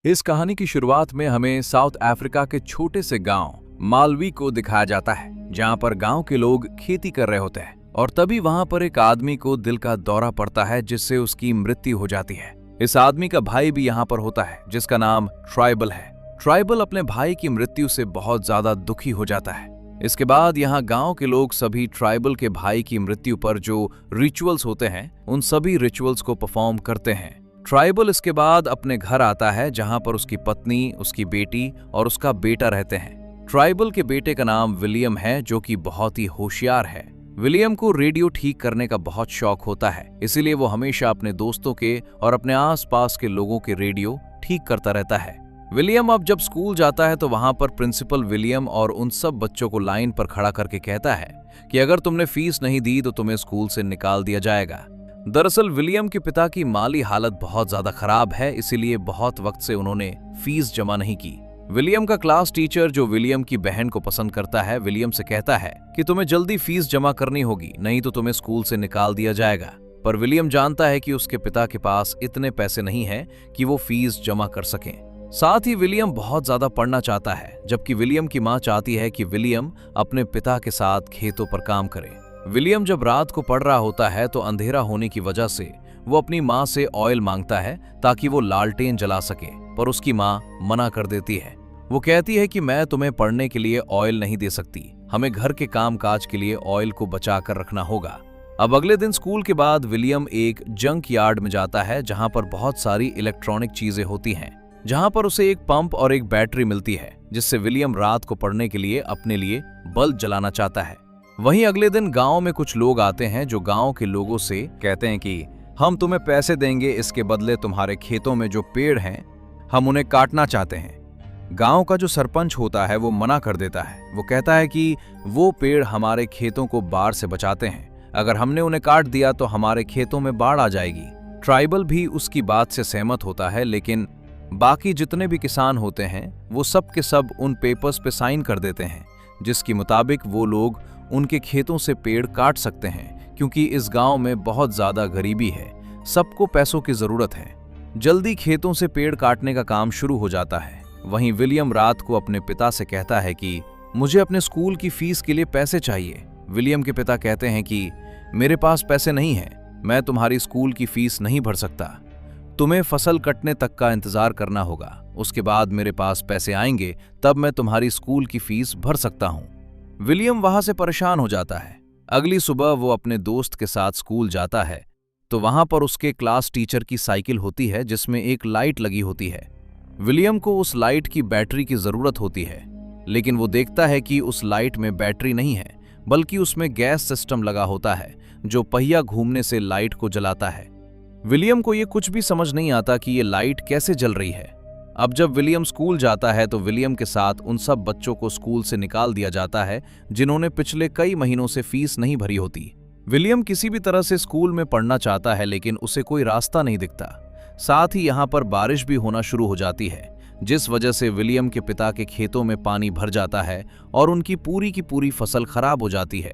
इस कहानी की शुरुआत में हमें साउथ अफ्रीका के छोटे से गांव मालवी को दिखाया जाता है, जहां पर गांव के लोग खेती कर रहे होते हैं और तभी वहां पर एक आदमी को दिल का दौरा पड़ता है, जिससे उसकी मृत्यु हो जाती है। इस आदमी का भाई भी यहाँ पर होता है, जिसका नाम ट्राइबल है। ट्राइबल अपने भाई की मृत्यु से बहुत ज्यादा दुखी हो जाता है। इसके बाद यहाँ गांव के लोग सभी ट्राइबल के भाई की मृत्यु पर जो रिचुअल्स होते हैं, उन सभी रिचुअल्स को परफॉर्म करते हैं। ट्राइबल इसके बाद अपने घर आता है, जहां पर उसकी पत्नी, उसकी बेटी और उसका बेटा रहते हैं। ट्राइबल के बेटे का नाम विलियम है, जो कि बहुत ही होशियार है। विलियम को रेडियो ठीक करने का बहुत शौक होता है, इसीलिए वो हमेशा अपने दोस्तों के और अपने आसपास के लोगों के रेडियो ठीक करता रहता है। विलियम अब जब स्कूल जाता है तो वहां पर प्रिंसिपल विलियम और उन सब बच्चों को लाइन पर खड़ा करके कहता है कि अगर तुमने फीस नहीं दी तो तुम्हें स्कूल से निकाल दिया जाएगा। दरअसल विलियम के पिता की माली हालत बहुत ज्यादा खराब है, इसीलिए बहुत वक्त से उन्होंने फीस जमा नहीं की। विलियम का क्लास टीचर, जो विलियम की बहन को पसंद करता है, विलियम से कहता है कि तुम्हें जल्दी फीस जमा करनी होगी, नहीं तो तुम्हें स्कूल से निकाल दिया जाएगा। पर विलियम जानता है कि उसके पिता के पास इतने पैसे नहीं हैं कि वो फीस जमा कर सकें। साथ ही विलियम बहुत ज्यादा पढ़ना चाहता है, जबकि विलियम की माँ चाहती है कि विलियम अपने पिता के साथ खेतों पर काम करे। विलियम जब रात को पढ़ रहा होता है तो अंधेरा होने की वजह से वो अपनी माँ से ऑयल मांगता है ताकि वो लालटेन जला सके, पर उसकी माँ मना कर देती है। वो कहती है कि मैं तुम्हें पढ़ने के लिए ऑयल नहीं दे सकती, हमें घर के काम काज के लिए ऑयल को बचा कर रखना होगा। अब अगले दिन स्कूल के बाद विलियम एक जंक यार्ड में जाता है, जहां पर बहुत सारी इलेक्ट्रॉनिक चीजें होती हैं, जहां पर उसे एक पंप और एक बैटरी मिलती है, जिससे विलियम रात को पढ़ने के लिए अपने लिए बल्ब जलाना चाहता है। वहीं अगले दिन गांव में कुछ लोग आते हैं, जो गांव के लोगों से कहते हैं कि हम तुम्हें पैसे देंगे, इसके बदले तुम्हारे खेतों में जो पेड़ हैं हम उन्हें काटना चाहते हैं। गांव का जो सरपंच होता है वो मना कर देता है। वो कहता है कि वो पेड़ हमारे खेतों को बाढ़ से बचाते हैं, अगर हमने उन्हें काट दिया तो हमारे खेतों में बाढ़ आ जाएगी। ट्राइबल भी उसकी बात से सहमत होता है, लेकिन बाकी जितने भी किसान होते हैं वो सब के सब उन पेपर्स पे साइन कर देते हैं, जिसके मुताबिक वो लोग उनके खेतों से पेड़ काट सकते हैं, क्योंकि इस गांव में बहुत ज्यादा गरीबी है, सबको पैसों की जरूरत है। जल्दी खेतों से पेड़ काटने का काम शुरू हो जाता है। वहीं विलियम रात को अपने पिता से कहता है कि मुझे अपने स्कूल की फीस के लिए पैसे चाहिए। विलियम के पिता कहते हैं कि मेरे पास पैसे नहीं हैं, मैं तुम्हारी स्कूल की फीस नहीं भर सकता, तुम्हें फसल कटने तक का इंतजार करना होगा, उसके बाद मेरे पास पैसे आएंगे, तब मैं तुम्हारी स्कूल की फीस भर सकता हूँ। विलियम वहां से परेशान हो जाता है। अगली सुबह वो अपने दोस्त के साथ स्कूल जाता है तो वहां पर उसके क्लास टीचर की साइकिल होती है, जिसमें एक लाइट लगी होती है। विलियम को उस लाइट की बैटरी की जरूरत होती है, लेकिन वो देखता है कि उस लाइट में बैटरी नहीं है, बल्कि उसमें गैस सिस्टम लगा होता है, जो पहिया घूमने से लाइट को जलाता है। विलियम को ये कुछ भी समझ नहीं आता कि ये लाइट कैसे जल रही है। अब जब विलियम स्कूल जाता है तो विलियम के साथ उन सब बच्चों को स्कूल से निकाल दिया जाता है, जिन्होंने पिछले कई महीनों से फीस नहीं भरी होती। विलियम किसी भी तरह से स्कूल में पढ़ना चाहता है, लेकिन उसे कोई रास्ता नहीं दिखता। साथ ही यहाँ पर बारिश भी होना शुरू हो जाती है, जिस वजह से विलियम के पिता के खेतों में पानी भर जाता है और उनकी पूरी की पूरी फसल खराब हो जाती है।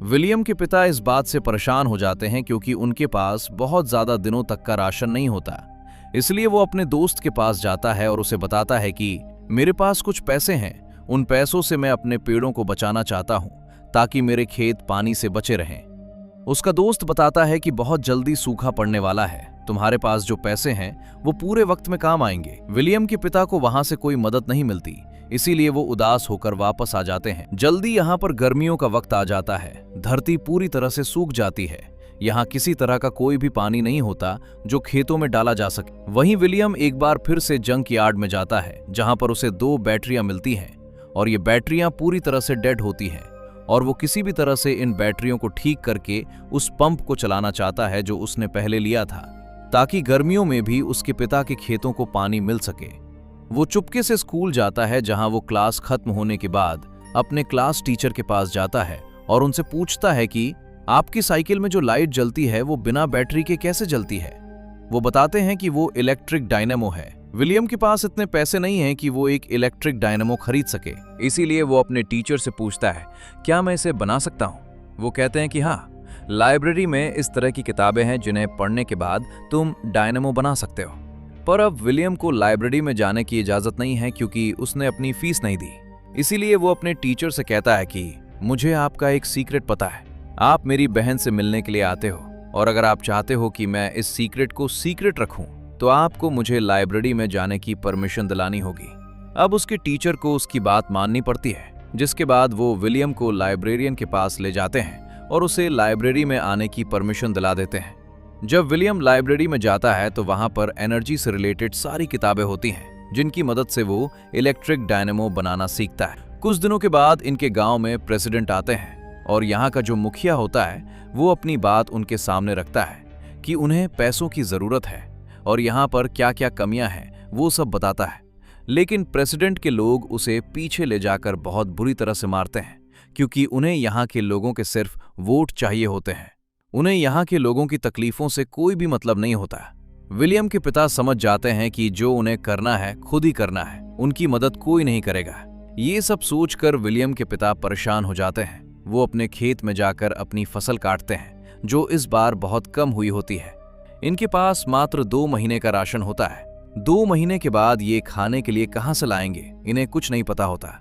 विलियम के पिता इस बात से परेशान हो जाते हैं, क्योंकि उनके पास बहुत ज्यादा दिनों तक का राशन नहीं होता। इसलिए वो अपने दोस्त के पास जाता है और उसे बताता है कि मेरे पास कुछ पैसे हैं, उन पैसों से मैं अपने पेड़ों को बचाना चाहता हूं, ताकि मेरे खेत पानी से बचे रहें। उसका दोस्त बताता है कि बहुत जल्दी सूखा पड़ने वाला है, तुम्हारे पास जो पैसे हैं वो पूरे वक्त में काम आएंगे। विलियम के पिता को वहां से कोई मदद नहीं मिलती, इसीलिए वो उदास होकर वापस आ जाते हैं। जल्दी यहाँ पर गर्मियों का वक्त आ जाता है, धरती पूरी तरह से सूख जाती है, यहाँ किसी तरह का कोई भी पानी नहीं होता जो खेतों में डाला जा सके। वहीं विलियम एक बार फिर से जंक यार्ड में जाता है, जहां पर उसे 2 बैटरियां मिलती हैं, और ये बैटरियां पूरी तरह से डेड होती हैं, और वो किसी भी तरह से इन बैटरियों को ठीक करके उस पंप को चलाना चाहता है जो उसने पहले लिया था, ताकि गर्मियों में भी उसके पिता के खेतों को पानी मिल सके। वो चुपके से स्कूल जाता है, जहां वो क्लास खत्म होने के बाद अपने क्लास टीचर के पास जाता है और उनसे पूछता है कि आपकी साइकिल में जो लाइट जलती है वो बिना बैटरी के कैसे जलती है। वो बताते हैं कि वो इलेक्ट्रिक डायनेमो है। विलियम के पास इतने पैसे नहीं हैं कि वो एक इलेक्ट्रिक डायनेमो खरीद सके, इसीलिए वो अपने टीचर से पूछता है क्या मैं इसे बना सकता हूँ। वो कहते हैं कि हाँ, लाइब्रेरी में इस तरह की किताबें हैं जिन्हें पढ़ने के बाद तुम डायनेमो बना सकते हो। पर अब विलियम को लाइब्रेरी में जाने की इजाजत नहीं है क्योंकि उसने अपनी फीस नहीं दी। इसीलिए वो अपने टीचर से कहता है कि मुझे आपका एक सीक्रेट पता है। आप मेरी बहन से मिलने के लिए आते हो और अगर आप चाहते हो कि मैं इस सीक्रेट को सीक्रेट रखूं तो आपको मुझे लाइब्रेरी में जाने की परमिशन दिलानी होगी। अब उसके टीचर को उसकी बात माननी पड़ती है, जिसके बाद वो विलियम को लाइब्रेरियन के पास ले जाते हैं और उसे लाइब्रेरी में आने की परमिशन दिला देते हैं। जब विलियम लाइब्रेरी में जाता है तो वहां पर एनर्जी से रिलेटेड सारी किताबें होती हैं, जिनकी मदद से वो इलेक्ट्रिक डायनेमो बनाना सीखता है। कुछ दिनों के बाद इनके गांव में प्रेसिडेंट आते हैं और यहाँ का जो मुखिया होता है वो अपनी बात उनके सामने रखता है कि उन्हें पैसों की जरूरत है और यहाँ पर क्या क्या कमियां हैं वो सब बताता है। लेकिन प्रेसिडेंट के लोग उसे पीछे ले जाकर बहुत बुरी तरह से मारते हैं क्योंकि उन्हें यहाँ के लोगों के सिर्फ वोट चाहिए होते हैं। उन्हें यहाँ के लोगों की तकलीफों से कोई भी मतलब नहीं होता। विलियम के पिता समझ जाते हैं कि जो उन्हें करना है खुद ही करना है, उनकी मदद कोई नहीं करेगा। ये सब सोचकर विलियम के पिता परेशान हो जाते हैं। वो अपने खेत में जाकर अपनी फसल काटते हैं, जो इस बार बहुत कम हुई होती है। इनके पास मात्र 2 महीने का राशन होता है। 2 महीने के बाद ये खाने के लिए कहां से लाएंगे, इन्हें कुछ नहीं पता होता।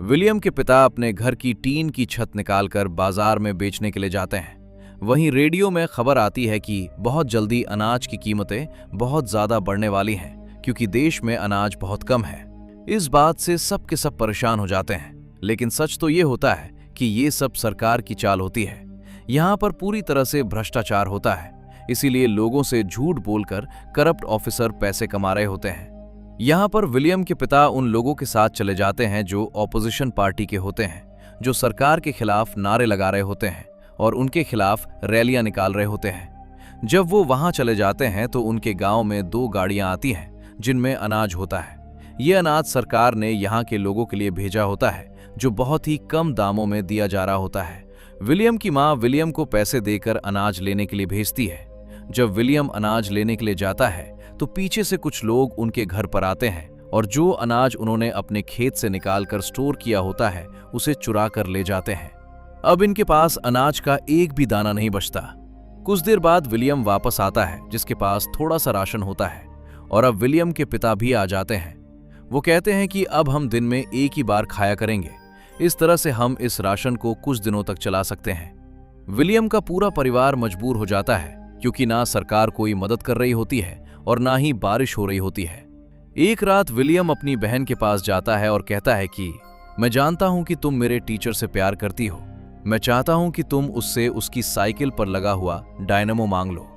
विलियम के पिता अपने घर की टीन की छत निकालकर बाजार में बेचने के लिए जाते हैं। वहीं रेडियो में खबर आती है कि बहुत जल्दी अनाज की कीमतें बहुत ज्यादा बढ़ने वाली हैं क्योंकि देश में अनाज बहुत कम है। इस बात से सब के सब परेशान हो जाते हैं, लेकिन सच तो ये होता है कि ये सब सरकार की चाल होती है। यहाँ पर पूरी तरह से भ्रष्टाचार होता है, इसीलिए लोगों से झूठ बोलकर करप्ट ऑफिसर पैसे कमा रहे होते हैं। यहाँ पर विलियम के पिता उन लोगों के साथ चले जाते हैं जो ऑपोजिशन पार्टी के होते हैं, जो सरकार के खिलाफ नारे लगा रहे होते हैं और उनके खिलाफ रैलियां निकाल रहे होते हैं। जब वो वहां चले जाते हैं तो उनके गांव में 2 गाड़ियां आती हैं जिनमें अनाज होता है। ये अनाज सरकार ने यहाँ के लोगों के लिए भेजा होता है, जो बहुत ही कम दामों में दिया जा रहा होता है। विलियम की माँ विलियम को पैसे देकर अनाज लेने के लिए भेजती है। जब विलियम अनाज लेने के लिए जाता है तो पीछे से कुछ लोग उनके घर पर आते हैं और जो अनाज उन्होंने अपने खेत से निकालकर स्टोर किया होता है उसे चुरा कर ले जाते हैं। अब इनके पास अनाज का एक भी दाना नहीं बचता। कुछ देर बाद विलियम वापस आता है, जिसके पास थोड़ा सा राशन होता है, और अब विलियम के पिता भी आ जाते हैं। वो कहते हैं कि अब हम दिन में एक ही बार खाया करेंगे, इस तरह से हम इस राशन को कुछ दिनों तक चला सकते हैं। विलियम का पूरा परिवार मजबूर हो जाता है क्योंकि ना सरकार कोई मदद कर रही होती है और ना ही बारिश हो रही होती है। एक रात विलियम अपनी बहन के पास जाता है और कहता है कि मैं जानता हूं कि तुम मेरे टीचर से प्यार करती हो। मैं चाहता हूं कि तुम उससे उसकी साइकिल पर लगा हुआ डायनेमो मांग लो।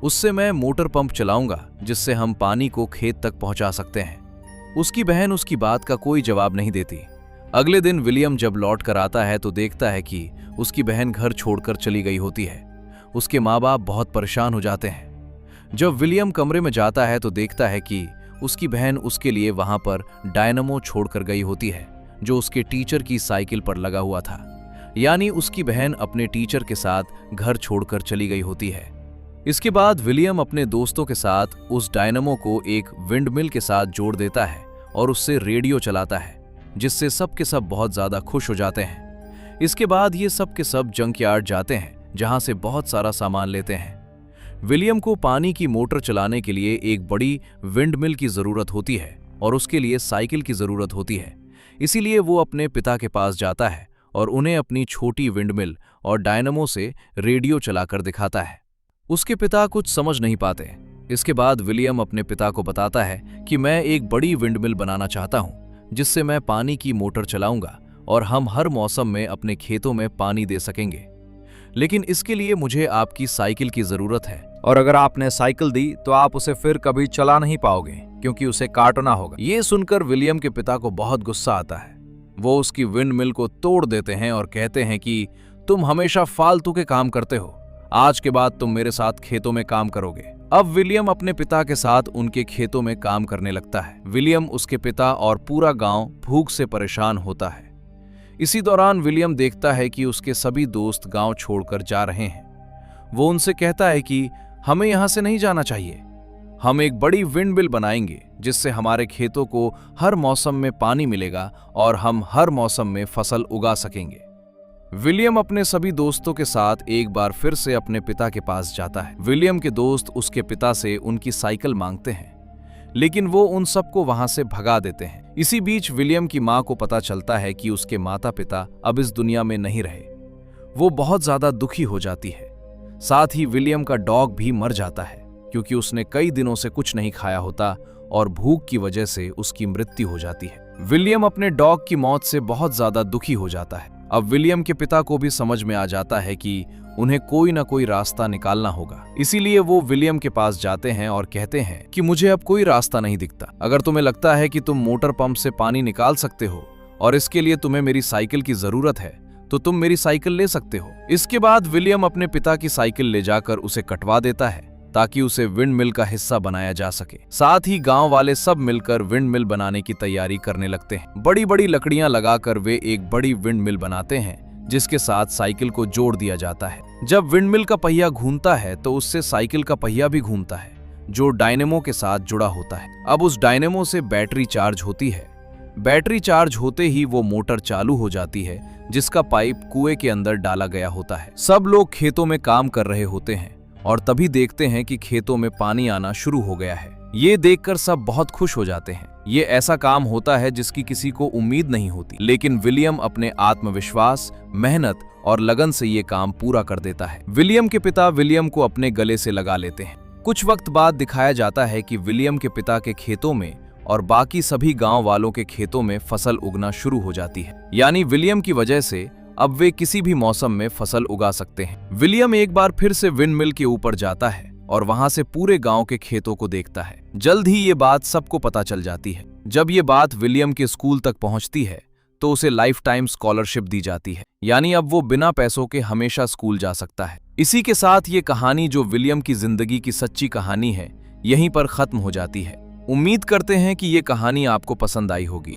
उससे मैं मोटर पंप चलाऊंगा जिससे हम पानी को खेत तक पहुंचा सकते हैं। उसकी बहन उसकी बात का कोई जवाब नहीं देती। अगले दिन विलियम जब लौट कर आता है तो देखता है कि उसकी बहन घर छोड़कर चली गई होती है। उसके माँ बाप बहुत परेशान हो जाते हैं। जब विलियम कमरे में जाता है तो देखता है कि उसकी बहन उसके लिए वहां पर डायनेमो छोड़कर गई होती है, जो उसके टीचर की साइकिल पर लगा हुआ था। यानी उसकी बहन अपने टीचर के साथ घर छोड़कर चली गई होती है। इसके बाद विलियम अपने दोस्तों के साथ उस डायनेमो को एक विंडमिल के साथ जोड़ देता है और उससे रेडियो चलाता है, जिससे सब के सब बहुत ज्यादा खुश हो जाते हैं। इसके बाद ये सब के सब जंकयार्ड जाते हैं, जहां से बहुत सारा सामान लेते हैं। विलियम को पानी की मोटर चलाने के लिए एक बड़ी विंडमिल की जरूरत होती है और उसके लिए साइकिल की जरूरत होती है। इसीलिए वो अपने पिता के पास जाता है और उन्हें अपनी छोटी विंडमिल और डायनेमो से रेडियो चलाकर दिखाता है। उसके पिता कुछ समझ नहीं पाते। इसके बाद विलियम अपने पिता को बताता है कि मैं एक बड़ी विंडमिल बनाना चाहता हूं, जिससे मैं पानी की मोटर चलाऊंगा और हम हर मौसम में अपने खेतों में पानी दे सकेंगे। लेकिन इसके लिए मुझे आपकी साइकिल की जरूरत है, और अगर आपने साइकिल दी तो आप उसे फिर कभी चला नहीं पाओगे क्योंकि उसे काटना होगा। ये सुनकर विलियम के पिता को बहुत गुस्सा आता है। वो उसकी विंडमिल को तोड़ देते हैं और कहते हैं कि तुम हमेशा फालतू के काम करते हो, आज के बाद तुम मेरे साथ खेतों में काम करोगे। अब विलियम अपने पिता के साथ उनके खेतों में काम करने लगता है। विलियम, उसके पिता और पूरा गांव भूख से परेशान होता है। इसी दौरान विलियम देखता है कि उसके सभी दोस्त गांव छोड़कर जा रहे हैं। वो उनसे कहता है कि हमें यहां से नहीं जाना चाहिए। हम एक बड़ी विंडमिल बनाएंगे जिससे हमारे खेतों को हर मौसम में पानी मिलेगा और हम हर मौसम में फसल उगा सकेंगे। विलियम अपने सभी दोस्तों के साथ एक बार फिर से अपने पिता के पास जाता है। विलियम के दोस्त उसके पिता से उनकी साइकिल मांगते हैं, लेकिन वो उन सबको वहां से भगा देते हैं। इसी बीच विलियम की मां को पता चलता है कि उसके माता पिता अब इस दुनिया में नहीं रहे। वो बहुत ज्यादा दुखी हो जाती है। साथ ही विलियम का डॉग भी मर जाता है क्योंकि उसने कई दिनों से कुछ नहीं खाया होता और भूख की वजह से उसकी मृत्यु हो जाती है। विलियम अपने डॉग की मौत से बहुत ज्यादा दुखी हो जाता है। अब विलियम के पिता को भी समझ में आ जाता है कि उन्हें कोई ना कोई रास्ता निकालना होगा। इसीलिए वो विलियम के पास जाते हैं और कहते हैं कि मुझे अब कोई रास्ता नहीं दिखता। अगर तुम्हें लगता है कि तुम मोटर पंप से पानी निकाल सकते हो और इसके लिए तुम्हें मेरी साइकिल की जरूरत है तो तुम मेरी साइकिल ले सकते हो। इसके बाद विलियम अपने पिता की साइकिल ले जाकर उसे कटवा देता है ताकि उसे विंड मिल का हिस्सा बनाया जा सके। साथ ही गांव वाले सब मिलकर विंड मिल बनाने की तैयारी करने लगते हैं। बड़ी बड़ी लकड़ियां लगाकर वे एक बड़ी विंड मिल बनाते हैं जिसके साथ साइकिल को जोड़ दिया जाता है। जब विंड मिल का पहिया घूमता है तो उससे साइकिल का पहिया भी घूमता है जो डायनेमो के साथ जुड़ा होता है। अब उस डायनेमो से बैटरी चार्ज होती है। बैटरी चार्ज होते ही वो मोटर चालू हो जाती है जिसका पाइप कुएं के अंदर डाला गया होता है। सब लोग खेतों में काम कर रहे होते हैं और तभी देखते हैं कि खेतों में पानी आना शुरू हो गया है। ये देखकर सब बहुत खुश हो जाते हैं। ये ऐसा काम होता है जिसकी किसी को उम्मीद नहीं होती, लेकिन विलियम अपने आत्मविश्वास, मेहनत और लगन से ये काम पूरा कर देता है। विलियम के पिता विलियम को अपने गले से लगा लेते हैं। कुछ वक्त बाद दिखाया जाता है कि विलियम के पिता के खेतों में और बाकी सभी गांव वालों के खेतों में फसल उगना शुरू हो जाती है। यानी विलियम की वजह से अब वे किसी भी मौसम में फसल उगा सकते हैं। विलियम एक बार फिर से विंड मिल के ऊपर जाता है और वहां से पूरे गांव के खेतों को देखता है। जल्द ही ये बात सबको पता चल जाती है। जब ये बात विलियम के स्कूल तक पहुंचती है तो उसे लाइफ टाइम स्कॉलरशिप दी जाती है, यानी अब वो बिना पैसों के हमेशा स्कूल जा सकता है। इसी के साथ ये कहानी, जो विलियम की जिंदगी की सच्ची कहानी है, यहीं पर खत्म हो जाती है। उम्मीद करते हैं कि ये कहानी आपको पसंद आई होगी।